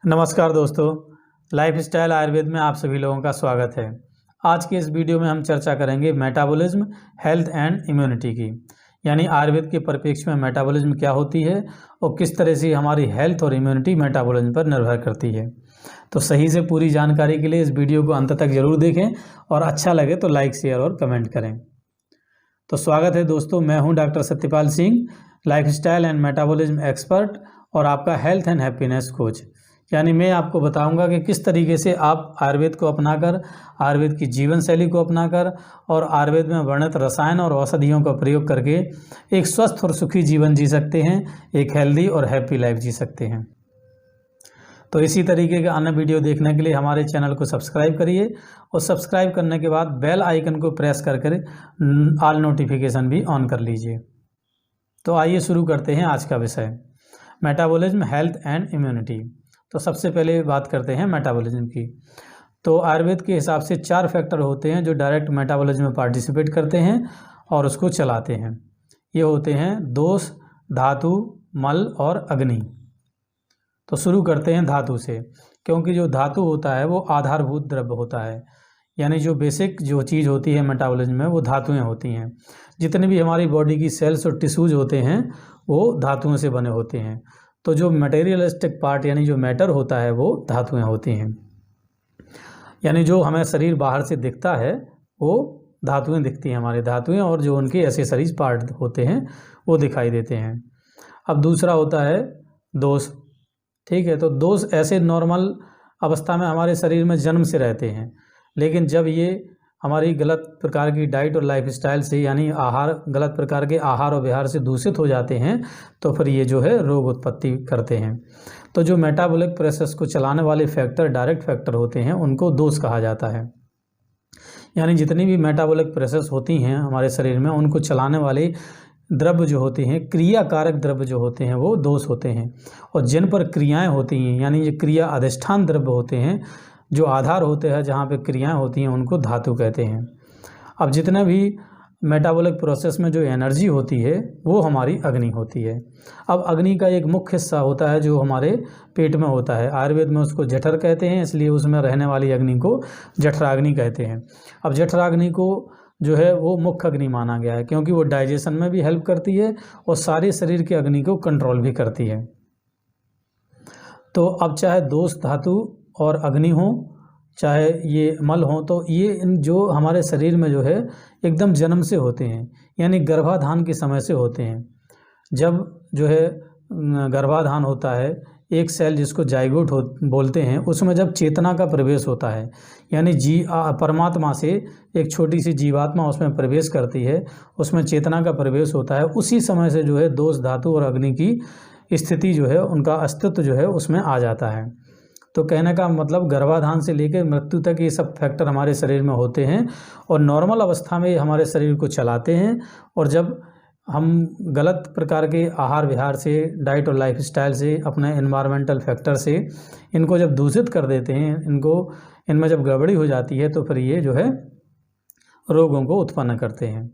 नमस्कार दोस्तों, लाइफस्टाइल आयुर्वेद में आप सभी लोगों का स्वागत है। आज के इस वीडियो में हम चर्चा करेंगे मेटाबॉलिज्म, हेल्थ एंड इम्यूनिटी की। यानी आयुर्वेद के परिप्रेक्ष्य में मेटाबॉलिज्म क्या होती है और किस तरह से हमारी हेल्थ और इम्यूनिटी मेटाबॉलिज्म पर निर्भर करती है। तो सही से पूरी जानकारी के लिए इस वीडियो को अंत तक जरूर देखें और अच्छा लगे तो लाइक, शेयर और कमेंट करें। तो स्वागत है दोस्तों, मैं हूँ doctor Satyapal Singh, lifestyle and metabolism expert और आपका हेल्थ एंड हैप्पीनेस कोच। यानी मैं आपको बताऊंगा कि किस तरीके से आप आयुर्वेद को अपनाकर, आयुर्वेद की जीवन शैली को अपनाकर और आयुर्वेद में वर्णित रसायन और औषधियों का प्रयोग करके एक स्वस्थ और सुखी जीवन जी सकते हैं, एक हेल्दी और हैप्पी लाइफ जी सकते हैं। तो इसी तरीके के अन्य वीडियो देखने के लिए हमारे चैनल को सब्सक्राइब करिए और सब्सक्राइब करने के बाद बेल आइकन को प्रेस कर ऑल नोटिफिकेशन भी ऑन कर लीजिए। तो आइए शुरू करते हैं आज का विषय, मेटाबॉलिज्म, हेल्थ एंड इम्यूनिटी। तो सबसे पहले बात करते हैं मेटाबॉलिज्म की। तो आयुर्वेद के हिसाब से 4 फैक्टर होते हैं जो डायरेक्ट मेटाबॉलिज्म में पार्टिसिपेट करते हैं और उसको चलाते हैं। ये होते हैं दोष, धातु, मल और अग्नि। तो शुरू करते हैं धातु से, क्योंकि जो धातु होता है वो आधारभूत द्रव्य होता है। यानी जो बेसिक जो चीज़ होती है मेटाबॉलिज्म में वो धातुएं होती हैं। जितने भी हमारी बॉडी की सेल्स और टिश्यूज होते हैं वो धातुओं से बने होते हैं। तो जो मटेरियलिस्टिक पार्ट यानी जो मैटर होता है वो धातुएं होती हैं। यानी जो हमें शरीर बाहर से दिखता है वो धातुएं दिखती हैं, हमारी धातुएं, और जो उनके एसेसरीज पार्ट होते हैं वो दिखाई देते हैं। अब दूसरा होता है दोष। ठीक है, तो दोष ऐसे नॉर्मल अवस्था में हमारे शरीर में जन्म से रहते हैं, लेकिन जब ये हमारी गलत प्रकार की डाइट और लाइफस्टाइल से, यानी गलत प्रकार के आहार और विहार से दूषित हो जाते हैं तो फिर ये जो है रोग उत्पत्ति करते हैं। तो जो मेटाबॉलिक प्रोसेस को चलाने वाले फैक्टर, डायरेक्ट फैक्टर होते हैं, उनको दोष कहा जाता है। यानी जितनी भी मेटाबॉलिक प्रोसेस होती हैं हमारे शरीर में, उनको चलाने वाले द्रव्य जो होते हैं, क्रियाकारक द्रव्य जो होते हैं वो दोष होते हैं। और जिन पर क्रियाएँ होती हैं, यानी ये क्रिया अधिष्ठान द्रव्य होते हैं, जो आधार होते हैं जहाँ पे क्रियाएं होती हैं, उनको धातु कहते हैं। अब जितना भी मेटाबॉलिक प्रोसेस में जो एनर्जी होती है वो हमारी अग्नि होती है। अब अग्नि का एक मुख्य हिस्सा होता है जो हमारे पेट में होता है। आयुर्वेद में उसको जठर कहते हैं, इसलिए उसमें रहने वाली अग्नि को जठराग्नि कहते हैं। अब जठराग्नि को जो है वो मुख्य अग्नि माना गया है, क्योंकि वो डाइजेशन में भी हेल्प करती है और सारे शरीर की अग्नि को कंट्रोल भी करती है। तो अब चाहे दोष धातु और अग्नि हो, चाहे ये मल हो, तो ये इन जो हमारे शरीर में जो है एकदम जन्म से होते हैं, यानी गर्भाधान के समय से होते हैं। जब जो है गर्भाधान होता है, एक सेल जिसको जाइगोट बोलते हैं, उसमें जब चेतना का प्रवेश होता है, यानी परमात्मा से एक छोटी सी जीवात्मा उसमें प्रवेश करती है, उसमें चेतना का प्रवेश होता है, उसी समय से जो है दोष धातु और अग्नि की स्थिति जो है, उनका अस्तित्व जो है उसमें आ जाता है। तो कहने का मतलब गर्भाधान से लेकर मृत्यु तक ये सब फैक्टर हमारे शरीर में होते हैं और नॉर्मल अवस्था में ये हमारे शरीर को चलाते हैं। और जब हम गलत प्रकार के आहार विहार से, डाइट और लाइफस्टाइल से, अपने एनवायरमेंटल फैक्टर से इनको जब दूषित कर देते हैं, इनमें जब गड़बड़ी हो जाती है, तो फिर ये जो है रोगों को उत्पन्न करते हैं।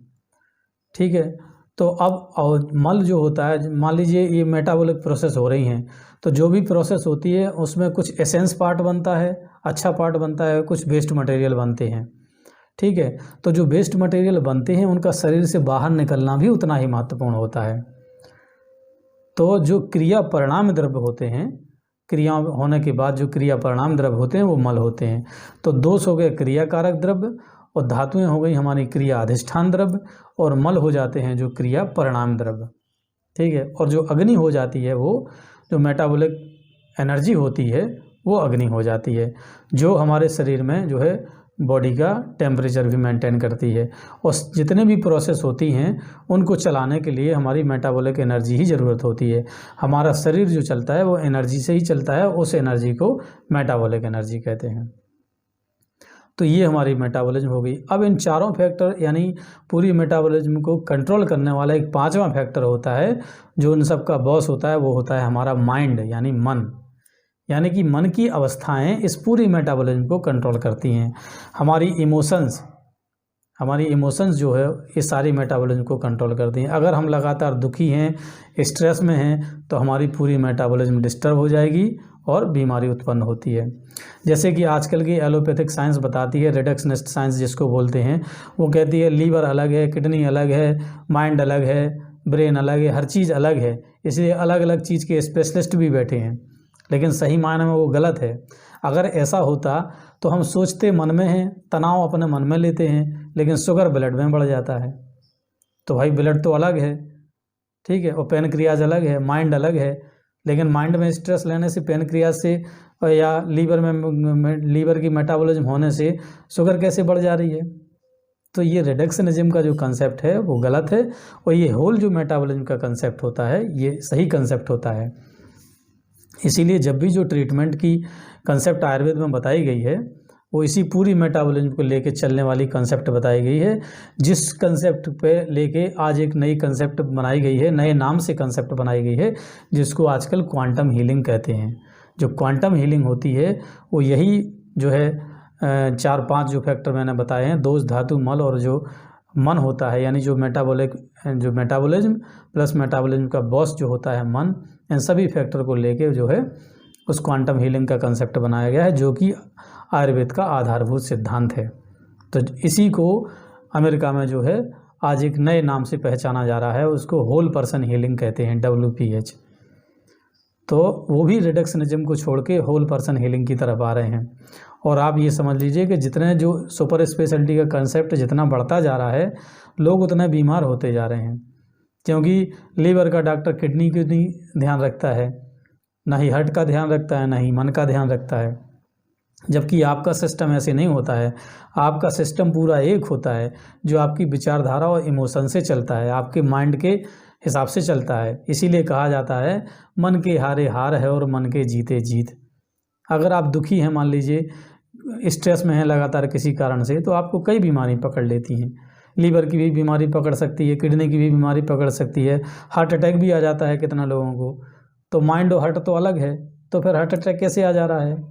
ठीक है, तो अब मल जो होता है, मान लीजिए ये मेटाबॉलिक प्रोसेस हो रही हैं, तो जो भी प्रोसेस होती है उसमें कुछ एसेंस पार्ट बनता है, अच्छा पार्ट बनता है, कुछ वेस्ट मटेरियल बनते हैं। ठीक है, तो जो वेस्ट मटेरियल बनते हैं उनका शरीर से बाहर निकलना भी उतना ही महत्वपूर्ण होता है। तो जो क्रिया परिणाम द्रव्य होते हैं, क्रिया होने के बाद जो क्रिया परिणाम द्रव्य होते हैं वो मल होते हैं। तो दोष हो गए क्रियाकारक द्रव्य, और धातुएं हो गई हमारी क्रिया अधिष्ठान द्रव्य, और मल हो जाते हैं जो क्रिया परिणाम द्रव्य। ठीक है, और जो अग्नि हो जाती है, वो जो मेटाबॉलिक एनर्जी होती है वो अग्नि हो जाती है, जो हमारे शरीर में जो है बॉडी का टेम्परेचर भी मेंटेन करती है। और जितने भी प्रोसेस होती हैं उनको चलाने के लिए हमारी मेटाबॉलिक एनर्जी ही ज़रूरत होती है। हमारा शरीर जो चलता है वो एनर्जी से ही चलता है, उस एनर्जी को मेटाबॉलिक एनर्जी कहते हैं। तो ये हमारी मेटाबॉलिज्म हो गई। अब इन चारों फैक्टर, यानी पूरी मेटाबॉलिज्म को कंट्रोल करने वाला एक 5वां फैक्टर होता है जो उन सब का बॉस होता है, वो होता है हमारा माइंड, यानी मन। यानी कि मन की अवस्थाएं इस पूरी मेटाबॉलिज्म को कंट्रोल करती हैं। हमारी इमोशंस जो है ये सारी मेटाबॉलिज्म को कंट्रोल करती हैं। अगर हम लगातार दुखी हैं, स्ट्रेस में हैं, तो हमारी पूरी मेटाबॉलिज्म डिस्टर्ब हो जाएगी और बीमारी उत्पन्न होती है। जैसे कि आजकल की एलोपैथिक साइंस बताती है, रिडक्शनिस्ट साइंस जिसको बोलते हैं, वो कहती है लीवर अलग है, किडनी अलग है, माइंड अलग है, ब्रेन अलग है, हर चीज़ अलग है, इसलिए अलग अलग चीज़ के स्पेशलिस्ट भी बैठे हैं। लेकिन सही मायने में वो गलत है। अगर ऐसा होता तो हम सोचते मन में हैं, तनाव अपने मन में लेते हैं, लेकिन शुगर ब्लड में बढ़ जाता है। तो भाई ब्लड तो अलग है, ठीक है, और पेनक्रियाज अलग है, माइंड अलग है, लेकिन माइंड में स्ट्रेस लेने से, पेनक्रियाज से या लीवर की मेटाबॉलिज्म होने से शुगर कैसे बढ़ जा रही है? तो ये रिडक्शनिज्म का जो कंसेप्ट है वो गलत है, और ये होल जो मेटाबॉलिज्म का कंसेप्ट होता है ये सही कंसेप्ट होता है। इसीलिए जब भी जो ट्रीटमेंट की कंसेप्ट आयुर्वेद में बताई गई है वो इसी पूरी मेटाबॉलिज्म को लेके चलने वाली कंसेप्ट बताई गई है, जिस कंसेप्ट पे लेके आज एक नई कंसेप्ट बनाई गई है, नए नाम से कंसेप्ट बनाई गई है, जिसको आजकल क्वांटम हीलिंग कहते हैं। जो क्वांटम हीलिंग होती है वो यही जो है 4-5 जो फैक्टर मैंने बताए हैं, दोष, धातु, मल और जो मन होता है, यानी जो मेटाबॉलिज्म प्लस मेटाबॉलिज्म का बॉस जो होता है मन, इन सभी फैक्टर को लेके जो है उस क्वांटम हीलिंग का कंसेप्ट बनाया गया है, जो कि आयुर्वेद का आधारभूत सिद्धांत है। तो इसी को अमेरिका में जो है आज एक नए नाम से पहचाना जा रहा है, उसको होल पर्सन हीलिंग कहते हैं, WPH। तो वो भी रिडक्शनिज्म को छोड़ के होल पर्सन हीलिंग की तरफ आ रहे हैं। और आप ये समझ लीजिए कि जितने जो सुपर स्पेशलिटी का कंसेप्ट जितना बढ़ता जा रहा है, लोग उतने बीमार होते जा रहे हैं, क्योंकि लीवर का डॉक्टर किडनी की नहीं ध्यान रखता है, ना ही हार्ट का ध्यान रखता है, ना ही मन का ध्यान रखता है। जबकि आपका सिस्टम ऐसे नहीं होता है। आपका सिस्टम पूरा एक होता है, जो आपकी विचारधारा और इमोशन से चलता है, आपके माइंड के हिसाब से चलता है। इसीलिए कहा जाता है मन के हारे हार है और मन के जीते जीत। अगर आप दुखी हैं, मान लीजिए स्ट्रेस में हैं लगातार किसी कारण से, तो आपको कई बीमारी पकड़ लेती हैं। लीवर की भी बीमारी पकड़ सकती है, किडनी की भी बीमारी पकड़ सकती है, हार्ट अटैक भी आ जाता है कितना लोगों को। तो माइंड और हार्ट तो अलग है, तो फिर हार्ट अटैक कैसे आ जा रहा है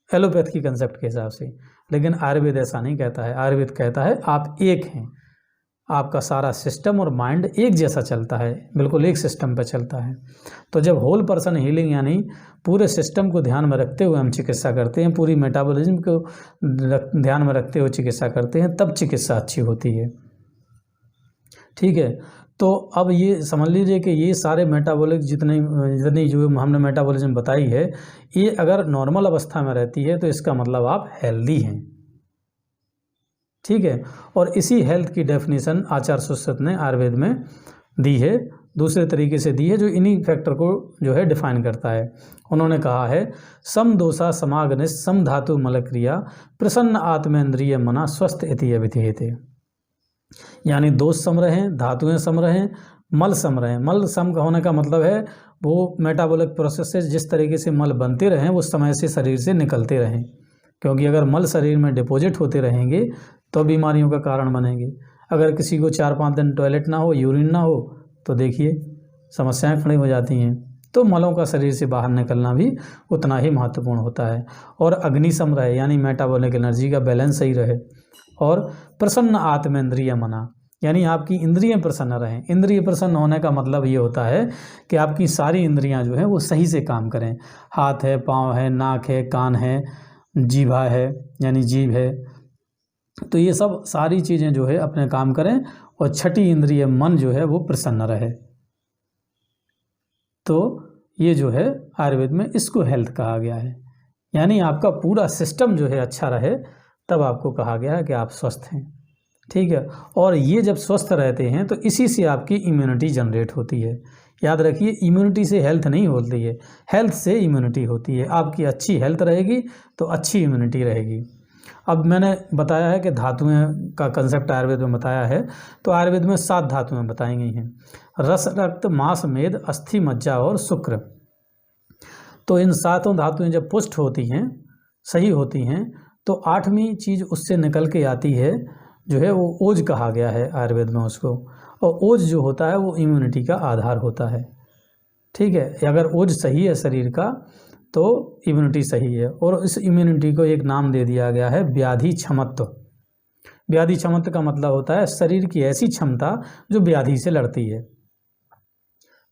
एलोपैथ की कंसेप्ट के हिसाब से? लेकिन आयुर्वेद ऐसा नहीं कहता है। आयुर्वेद कहता है आप एक हैं, आपका सारा सिस्टम और माइंड एक जैसा चलता है, बिल्कुल एक सिस्टम पर चलता है। तो जब होल पर्सन हीलिंग यानी पूरे सिस्टम को ध्यान में रखते हुए हम चिकित्सा करते हैं, पूरी मेटाबॉलिज्म को ध्यान में रखते हुए चिकित्सा करते हैं, तब चिकित्सा अच्छी होती है। ठीक है, तो अब ये समझ लीजिए कि ये सारे मेटाबॉलिक जितनी जो हमने मेटाबॉलिज्म बताई है, ये अगर नॉर्मल अवस्था में रहती है तो इसका मतलब आप हेल्दी हैं। ठीक है, और इसी हेल्थ की डेफिनेशन आचार्य सुश्रुत ने आयुर्वेद में दी है, दूसरे तरीके से दी है, जो इन्हीं फैक्टर को जो है डिफाइन करता है। उन्होंने कहा है सम दोषा समागनिश सम धातु मलक्रिया प्रसन्न आत्मेन्द्रिय मना स्वस्थ इति अभिधीयते। यानी दोष सम रहें, धातुएं सम रहें, मल सम रहें। मल सम का होने का मतलब है वो मेटाबॉलिक प्रोसेस से जिस तरीके से मल बनते रहें वो समय से शरीर से निकलते रहें, क्योंकि अगर मल शरीर में डिपॉजिट होते रहेंगे तो बीमारियों का कारण बनेंगे। अगर किसी को 4-5 दिन टॉयलेट ना हो, यूरिन ना हो, तो देखिए समस्याएं खड़ी हो जाती हैं। तो मलों का शरीर से बाहर निकलना भी उतना ही महत्वपूर्ण होता है। और अग्नि सम रहे, यानी मेटाबॉलिक एनर्जी का बैलेंस सही रहे। और प्रसन्न आत्मेन्द्रिय मना, यानी आपकी इंद्रियां प्रसन्न रहें। इंद्रिय प्रसन्न होने का मतलब ये होता है कि आपकी सारी इंद्रियां जो हैं वो सही से काम करें। हाथ है, पाँव है, नाक है, कान है, जीभा है यानी जीभ है, तो ये सब सारी चीज़ें जो है अपने काम करें। और छठी इंद्रिय मन जो है वो प्रसन्न रहे। तो ये जो है आयुर्वेद में इसको हेल्थ कहा गया है, यानी आपका पूरा सिस्टम जो है अच्छा रहे, तब आपको कहा गया है कि आप स्वस्थ हैं। ठीक है, और ये जब स्वस्थ रहते हैं तो इसी से आपकी इम्यूनिटी जनरेट होती है। याद रखिए, इम्यूनिटी से हेल्थ नहीं होती है, हेल्थ से इम्यूनिटी होती है। आपकी अच्छी हेल्थ रहेगी तो अच्छी इम्यूनिटी रहेगी। अब मैंने बताया है कि धातुएं का कंसेप्ट आयुर्वेद में बताया है, तो आयुर्वेद में 7 धातुएं बताई गई हैं, रस, रक्त, मांस, मेद, अस्थि, मज्जा और शुक्र। तो इन 7 धातुएं जब पुष्ट होती हैं, सही होती हैं, तो 8वीं चीज़ उससे निकल के आती है, जो है वो ओज कहा गया है आयुर्वेद में उसको। और ओज जो होता है वो इम्यूनिटी का आधार होता है। ठीक है, अगर ओज सही है शरीर का तो इम्यूनिटी सही है। और इस इम्यूनिटी को एक नाम दे दिया गया है व्याधि क्षमत्व। व्याधि क्षमत्व का मतलब होता है शरीर की ऐसी क्षमता जो व्याधि से लड़ती है।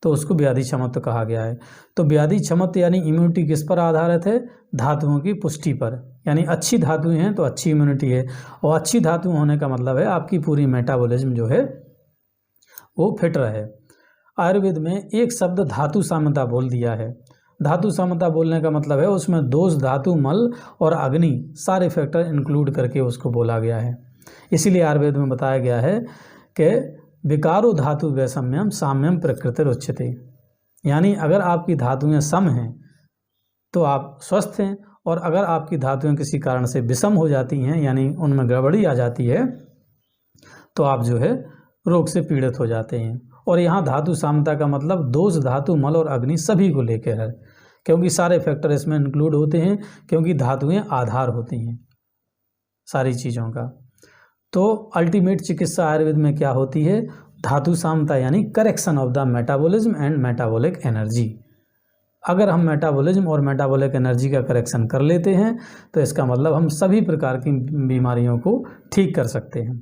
तो उसको व्याधि क्षमत्व कहा गया है। तो व्याधि क्षमत्व यानी इम्यूनिटी किस पर आधारित है? धातुओं की पुष्टि पर। यानी अच्छी धातुएं हैं तो अच्छी इम्यूनिटी है, और अच्छी धातु होने का मतलब है आपकी पूरी मेटाबॉलिज्म जो है वो फिट रहे। आयुर्वेद में एक शब्द धातु साम्यता बोल दिया है। धातु साम्यता बोलने का मतलब है उसमें दोष, धातु, मल और अग्नि सारे फैक्टर इंक्लूड करके उसको बोला गया है। इसीलिए आयुर्वेद में बताया गया है कि विकारो धातु वैषम्यम साम्यम प्रकृतिर उच्यते। यानी अगर आपकी धातुएं सम हैं तो आप स्वस्थ हैं, और अगर आपकी धातुएं किसी कारण से विषम हो जाती हैं यानी उनमें गड़बड़ी आ जाती है तो आप जो है रोग से पीड़ित हो जाते हैं। और यहाँ धातु साम्यता का मतलब दोष, धातु, मल और अग्नि सभी को लेकर है, क्योंकि सारे फैक्टर इसमें इंक्लूड होते हैं, क्योंकि धातुएं आधार होती हैं सारी चीज़ों का। तो अल्टीमेट चिकित्सा आयुर्वेद में क्या होती है? धातु साम्यता यानी correction of the metabolism and metabolic energy. अगर हम मेटाबॉलिज्म और मेटाबॉलिक एनर्जी का करेक्शन कर लेते हैं तो इसका मतलब हम सभी प्रकार की बीमारियों को ठीक कर सकते हैं।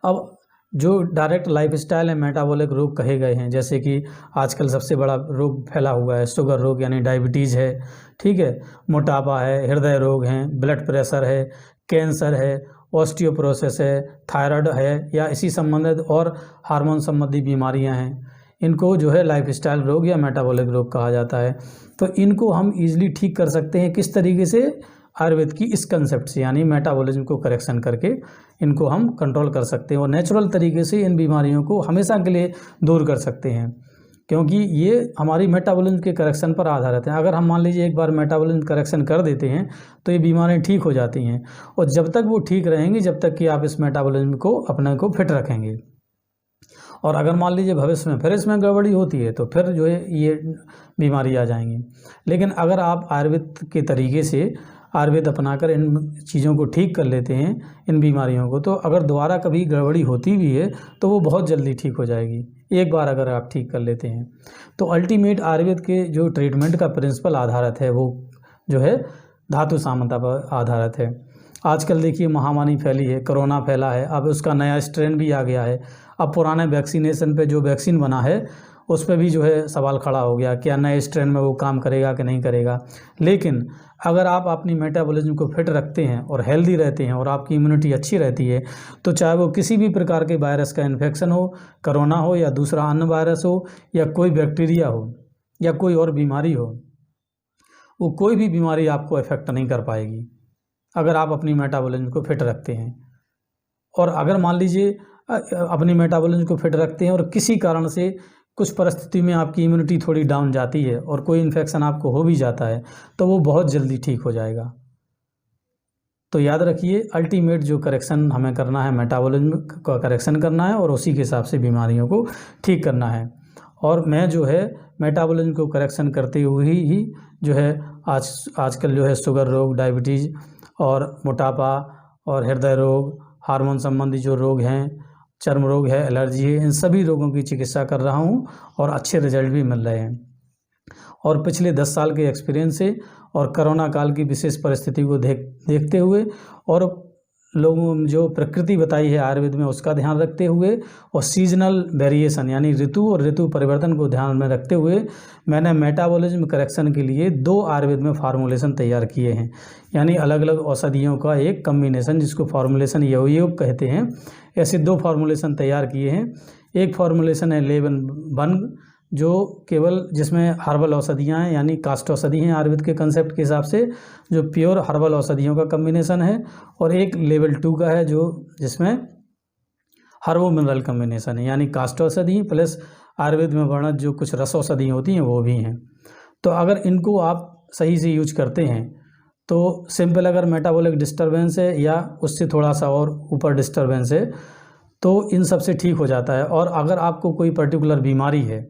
अब जो डायरेक्ट लाइफस्टाइल है मेटाबॉलिक रोग कहे गए हैं, जैसे कि आजकल सबसे बड़ा रोग फैला हुआ है शुगर रोग यानी डायबिटीज़ है, ठीक है, मोटापा है, हृदय रोग हैं, ब्लड प्रेशर है, कैंसर है, ऑस्टियोपोरोसिस है, थायराइड है, या इसी संबंधित और हार्मोन संबंधी बीमारियां हैं, इनको जो है लाइफस्टाइल रोग या मेटाबॉलिक रोग कहा जाता है। तो इनको हम ईजिली ठीक कर सकते हैं किस तरीके से? आयुर्वेद की इस कंसेप्ट से, यानी मेटाबॉलिज्म को करेक्शन करके इनको हम कंट्रोल कर सकते हैं और नेचुरल तरीके से इन बीमारियों को हमेशा के लिए दूर कर सकते हैं, क्योंकि ये हमारी मेटाबॉलिज्म के करेक्शन पर आधारित है। अगर हम मान लीजिए एक बार मेटाबॉलिज्म करेक्शन कर देते हैं तो ये बीमारियां ठीक हो जाती हैं, और जब तक वो ठीक रहेंगी जब तक कि आप इस मेटाबॉलिज्म को अपने को फिट रखेंगे। और अगर मान लीजिए भविष्य में फिर इसमें गड़बड़ी होती है तो फिर जो है ये बीमारी आ जाएंगी। लेकिन अगर आप आयुर्वेद के तरीके से आयुर्वेद अपनाकर इन चीज़ों को ठीक कर लेते हैं, इन बीमारियों को, तो अगर दोबारा कभी गड़बड़ी होती भी है तो वो बहुत जल्दी ठीक हो जाएगी, एक बार अगर आप ठीक कर लेते हैं। तो अल्टीमेट आयुर्वेद के जो ट्रीटमेंट का प्रिंसिपल आधारित है वो जो है धातु साम्यता पर आधारित है। आजकल देखिए महामारी फैली है, कोरोना फैला है, अब उसका नया स्ट्रेन भी आ गया है। अब पुराने वैक्सीनेशन पे जो वैक्सीन बना है उस पर भी जो है सवाल खड़ा हो गया, क्या नए स्ट्रेन में वो काम करेगा कि नहीं करेगा। लेकिन अगर आप अपनी मेटाबॉलिज्म को फिट रखते हैं और हेल्दी रहते हैं और आपकी इम्यूनिटी अच्छी रहती है, तो चाहे वो किसी भी प्रकार के वायरस का इन्फेक्शन हो, कोरोना हो या दूसरा अन्य वायरस हो या कोई बैक्टीरिया हो या कोई और बीमारी हो, वो कोई भी बीमारी आपको इफेक्ट नहीं कर पाएगी अगर आप अपनी मेटाबॉलिज्म को फिट रखते हैं। और अगर मान लीजिए अपनी मेटाबॉलिज्म को फिट रखते हैं और किसी कारण से कुछ परिस्थिति में आपकी इम्यूनिटी थोड़ी डाउन जाती है और कोई इन्फेक्शन आपको हो भी जाता है तो वो बहुत जल्दी ठीक हो जाएगा। तो याद रखिए अल्टीमेट जो करेक्शन हमें करना है मेटाबॉलिज्म का करेक्शन करना है और उसी के हिसाब से बीमारियों को ठीक करना है। और मैं जो है मेटाबॉलिज्म को करेक्शन करते हुए ही जो है आजकल जो है शुगर रोग, डायबिटीज़ और मोटापा और हृदय रोग, हार्मोन संबंधी जो रोग हैं, चर्म रोग है, एलर्जी है, इन सभी रोगों की चिकित्सा कर रहा हूं और अच्छे रिजल्ट भी मिल रहे हैं। और पिछले 10 साल के एक्सपीरियंस से और कोरोना काल की विशेष परिस्थिति को देखते हुए और लोगों जो प्रकृति बताई है आयुर्वेद में उसका ध्यान रखते हुए और सीजनल वेरिएशन यानी ऋतु और ऋतु परिवर्तन को ध्यान में रखते हुए मैंने मेटाबॉलिज्म करेक्शन के लिए 2 आयुर्वेद में फार्मूलेशन तैयार किए हैं, यानी अलग अलग औषधियों का एक कम्बिनेशन जिसको फार्मूलेशन योग कहते हैं। ऐसे 2 फार्मूलेशन तैयार किए हैं। एक फार्मूलेशन है लेवन-1 जो केवल जिसमें हर्बल औषधियाँ हैं यानी काष्ठ औषधि हैं आयुर्वेद के कंसेप्ट के हिसाब से, जो प्योर हर्बल औषधियों का कम्बिनेशन है। और एक लेवल 2 का है जो जिसमें हर्बो मिनरल कम्बिनेशन है यानी काष्ठ औषधि प्लस आयुर्वेद में वर्णित जो कुछ रस औषधि होती हैं वो भी हैं। तो अगर इनको आप सही से यूज करते हैं तो सिंपल अगर मेटाबॉलिक डिस्टर्बेंस है या उससे थोड़ा सा और ऊपर डिस्टर्बेंस है तो इन सब से ठीक हो जाता है। और अगर आपको कोई पर्टिकुलर बीमारी है,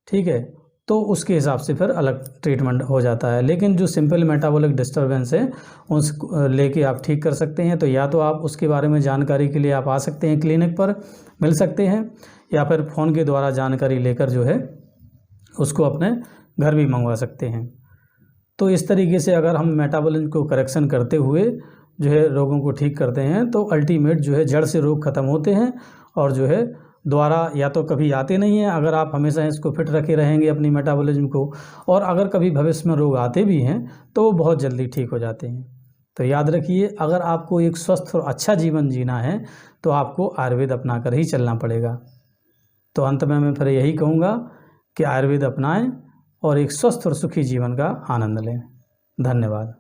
ठीक है, तो उसके हिसाब से फिर अलग ट्रीटमेंट हो जाता है। लेकिन जो सिंपल मेटाबॉलिक डिस्टर्बेंस है उसको लेके आप ठीक कर सकते हैं। तो या तो आप उसके बारे में जानकारी के लिए आप आ सकते हैं, क्लिनिक पर मिल सकते हैं, या फिर फ़ोन के द्वारा जानकारी लेकर जो है उसको अपने घर भी मंगवा सकते हैं। तो इस तरीके से अगर हम मेटाबॉलिज्म को करेक्शन करते हुए जो है रोगों को ठीक करते हैं तो अल्टीमेट जो है जड़ से रोग ख़त्म होते हैं और जो है द्वारा या तो कभी आते नहीं हैं, अगर आप हमेशा इसको फिट रखे रहेंगे अपनी मेटाबॉलिज्म को, और अगर कभी भविष्य में रोग आते भी हैं तो वो बहुत जल्दी ठीक हो जाते हैं। तो याद रखिए, अगर आपको एक स्वस्थ और अच्छा जीवन जीना है तो आपको आयुर्वेद अपना कर ही चलना पड़ेगा। तो अंत में मैं फिर यही कहूँगा कि आयुर्वेद अपनाएं और एक स्वस्थ और सुखी जीवन का आनंद लें। धन्यवाद।